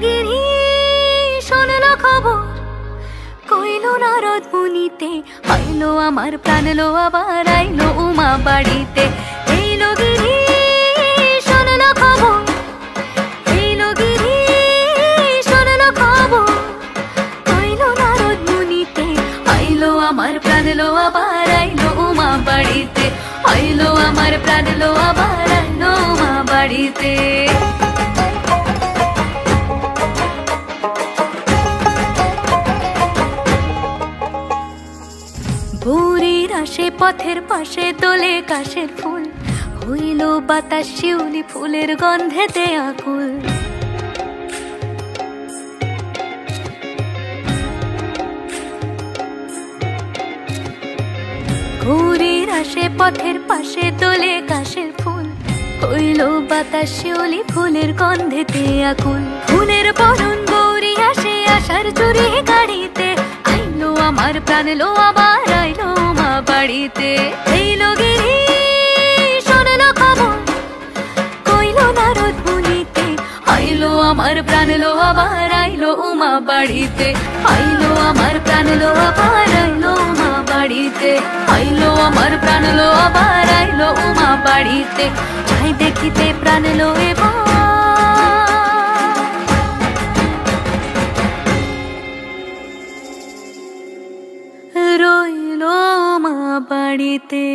গিরি শোনলো খবর কইলো নারদ মুনিতে আইলো আমার প্রাণ লো আবার আইলো উমা বাড়িতে এইলো গিরি শোনলো খবর এইলো গিরি শোনলো খবর কইলো নারদ মুনিতে আইলো আমার প্রাণ লো আবার আইলো উমা বাড়িতে আইলো আমার প্রাণ লো আবার আইলো উমা বাড়িতে ভোরের আসে পথের পাশে তোলে কাশের ফুল হইল বাতাস শিউলি ফুলের গন্ধেতে আকুল ভোরের আসে পথের পাশে তোলে কাশের ফুল হইল বাতাস শিউলি ফুলের গন্ধেতে আকুল ফুলের বরণ গৌরী আসে আশার চুরি গাড়িতে আইলো আমার প্রাণ লো আবার আইলো মা বাড়িতে এইলো গিরি শোনলো খবর কইলো নারদ মুনিতে আইলো আমার প্রাণ লো আবার আইলো উমা বাড়িতে আইলো আমার প্রাণ লো আবার আইলো উমা বাড়িতে আইলো আমার প্রাণ লো আবার আইলো উমা বাড়িতে যাই দেখিতে প্রাণ লো এবার রইলো মা বাড়িতে।